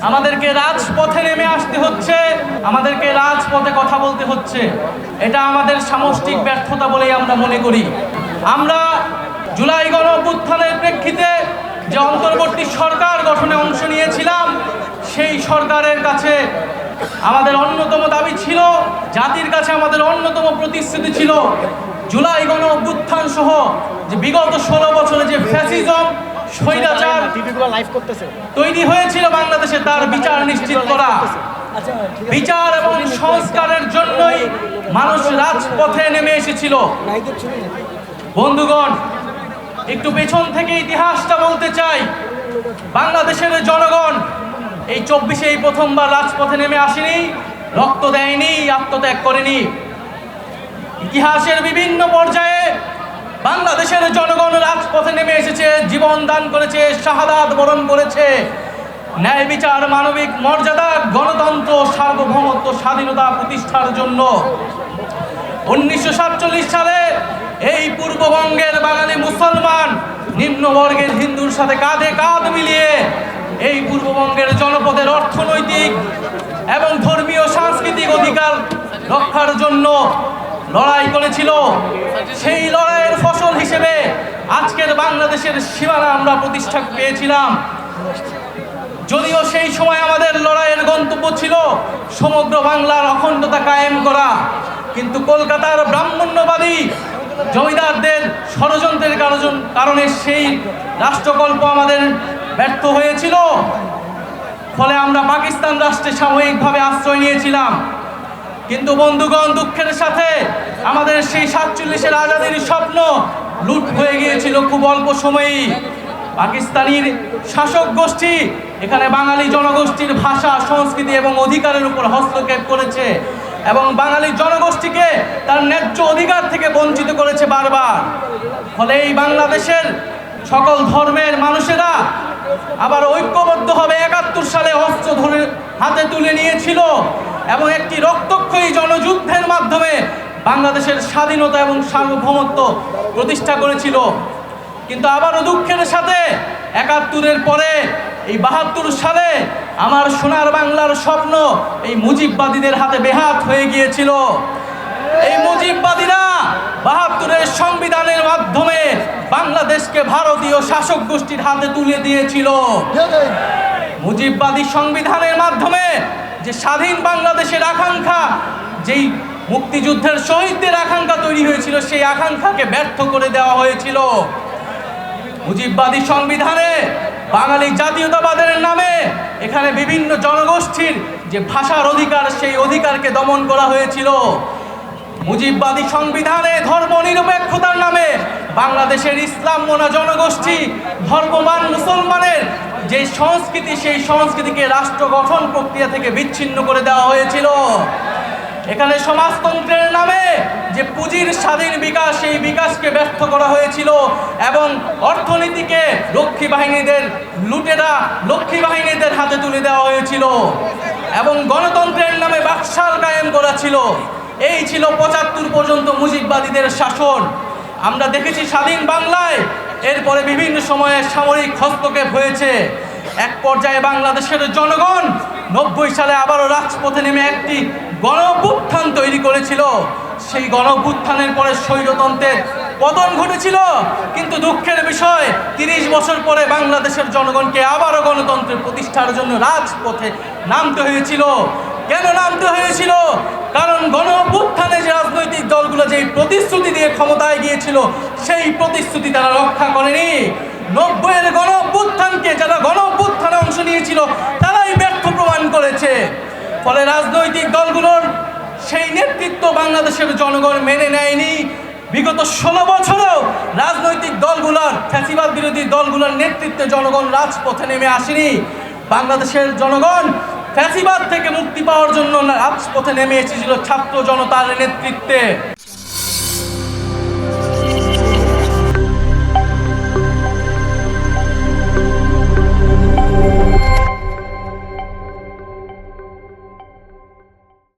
আমাদেরকে রাজপথে নেমে আসতে হচ্ছে, আমাদেরকে রাজপথে কথা বলতে হচ্ছে। এটা আমাদের সামষ্টিক ব্যর্থতা বলেই আমরা মনে করি। আমরা জুলাই গণঅভ্যুত্থানের প্রেক্ষিতে যে অন্তর্বর্তী সরকার গঠনে অংশ নিয়েছিলাম, সেই সরকারের কাছে আমাদের অন্যতম দাবি ছিল, জাতির কাছে আমাদের অন্যতম প্রতিশ্রুতি ছিল, জুলাই গণঅভ্যুত্থান সহ যে বিগত 16 বছরে যে ফ্যাসিজম স্বৈরাচার তৈরি হয়েছিল বাংলাদেশে, তার বিচার নিশ্চিত করা। বিচার এবং সংস্কারের জন্যই মানুষ রাজপথে নেমে এসেছিল। বন্ধুগণ, একটু পেছন থেকে ইতিহাসটা বলতে চাই। বাংলাদেশের জনগণ এই 24-এ এই প্রথমবার রাজপথে নেমে আসেনি, রক্ত দেয়নি, আত্মত্যাগ করেনি। ইতিহাসের বিভিন্ন পর্যায়ে বাংলাদেশের জনগণ রাজপথে নেমে এসেছে, জীবন দান করেছে, শাহাদাত বরণ করেছে ন্যায় বিচার, মানবিক মর্যাদা, গণতন্ত্র, সার্বভৌমত্ব, স্বাধীনতা প্রতিষ্ঠার জন্য। 1947 সালে এই পূর্ববঙ্গের বাঙালি মুসলমান নিম্নবর্গের হিন্দুর সাথে কাঁধে কাঁধ মিলিয়ে এই পূর্ববঙ্গের জনপদের অর্থনৈতিক এবং ধর্মীয় সাংস্কৃতিক অধিকার রক্ষার জন্য লড়াই করেছিল। সেই লড়াইয়ের ফসল হিসেবে আজকের বাংলাদেশের সীমানা আমরা প্রতিষ্ঠা পেয়েছিলাম। যদিও সেই সময় আমাদের লড়াইয়ের গন্তব্য ছিল সমগ্র বাংলার অখণ্ডতা কায়েম করা, কিন্তু কলকাতার ব্রাহ্মণ্যবাদী জমিদারদের ষড়যন্ত্রের কারণে সেই রাষ্ট্রকল্প আমাদের ব্যর্থ হয়েছিল। ফলে আমরা পাকিস্তান রাষ্ট্রে সাময়িকভাবে আশ্রয় নিয়েছিলাম। কিন্তু বন্ধুগণ, দুঃখের সাথে আমাদের সেই 47-এর আজাদির স্বপ্ন লুট হয়ে গিয়েছিল খুব অল্প সময়েই। পাকিস্তানির শাসক গোষ্ঠী এখানে বাঙালি জনগোষ্ঠীর ভাষা, সংস্কৃতি এবং অধিকারের উপর হস্তক্ষেপ করেছে এবং বাঙালি জনগোষ্ঠীকে তার ন্যায্য অধিকার থেকে বঞ্চিত করেছে বারবার। ফলে এই বাংলাদেশের সকল ধর্মের মানুষেরা আবার ঐক্যবদ্ধভাবে 71 সালে অস্ত্র ধরে হাতে তুলে নিয়েছিল এবং একটি রক্তক্ষয়ী জনযুদ্ধের মাধ্যমে বাংলাদেশের স্বাধীনতা এবং সার্বভৌমত্ব প্রতিষ্ঠা করেছিল। কিন্তু আবারও দুঃখের সাথে 71-এর পরে এই 72 সালে আমার সোনার বাংলার স্বপ্ন এই মুজিববাদীদের হাতে বেহাত হয়ে গিয়েছিল। এই মুজিববাদীরা 72-এর সংবিধানের মাধ্যমে বাংলাদেশকে ভারতীয় শাসক গোষ্ঠীর হাতে তুলে দিয়েছিল। মুজিববাদী সংবিধানের মাধ্যমে যে স্বাধীন বাংলাদেশের আকাঙ্ক্ষা, যেই মুক্তিযুদ্ধের শহীদদের আকাঙ্ক্ষা তৈরি হয়েছিল, সেই আকাঙ্ক্ষাকে ব্যর্থ করে দেওয়া হয়েছিল। মুজিববাদী সংবিধানে বাঙালি জাতীয়তাবাদের নামে এখানে বিভিন্ন জনগোষ্ঠীর যে ভাষার অধিকার, সেই অধিকারকে দমন করা হয়েছিল। মুজিববাদী সংবিধানে ধর্মনিরপেক্ষতার নামে বাংলাদেশের ইসলাম মোনা জনগোষ্ঠী, ধর্মবান মুসলমানের যে সংস্কৃতি, সেই সংস্কৃতিকে রাষ্ট্র গঠন প্রক্রিয়া থেকে বিচ্ছিন্ন করে দেওয়া হয়েছিল। এখানে সমাজতন্ত্রের নামে যে পুঁজির স্বাধীন বিকাশ, সেই বিকাশকে ব্যর্থ করা হয়েছিল এবং অর্থনীতিকে লক্ষ্মী বাহিনীদের হাতে তুলে দেওয়া হয়েছিল এবং গণতন্ত্রের নামে বাকশাল কায়েম করা ছিল। এই ছিল 75 পর্যন্ত মুজিববাদীদের শাসন। আমরা দেখেছি স্বাধীন বাংলায় এরপরে বিভিন্ন সময়ে সামরিক হস্তক্ষেপ হয়েছে। এক পর্যায়ে বাংলাদেশের জনগণ 90 সালে আবারও রাজপথে নেমে একটি গণঅভ্যুত্থান তৈরি করেছিল। সেই গণঅভ্যুত্থানের পরে স্বৈরতন্ত্রের পতন ঘটেছিল। কিন্তু দুঃখের বিষয়, 30 বছর পরে বাংলাদেশের জনগণকে আবারও গণতন্ত্রের প্রতিষ্ঠার জন্য রাজপথে নামতে হয়েছিল। কেন নামতে হয়েছিল? কারণ গণঅভ্যুত্থানে যে রাজনৈতিক দলগুলো যেই প্রতিশ্রুতি দিয়ে ক্ষমতায় গিয়েছিল, সেই প্রতিশ্রুতি তারা রক্ষা করেনি। 90-এর গণঅভ্যুত্থানকে যারা গণঅভ্যুত্থানে অংশ নিয়েছিল, তারাই ব্যর্থ প্রমাণ করেছে। ফলে রাজনৈতিক দলগুলোর সেই নেতৃত্ব বাংলাদেশের জনগণ মেনে নেয়নি। বিগত 16 বছরেও রাজনৈতিক দলগুলোর, ফ্যাসিবাদ বিরোধী দলগুলোর নেতৃত্বে জনগণ রাজপথে নেমে আসেনি। বাংলাদেশের জনগণ ফ্যাসিবাদ থেকে মুক্তি পাওয়ার জন্য রাজপথে নেমে এসেছিল ছাত্র জনতার নেতৃত্বে।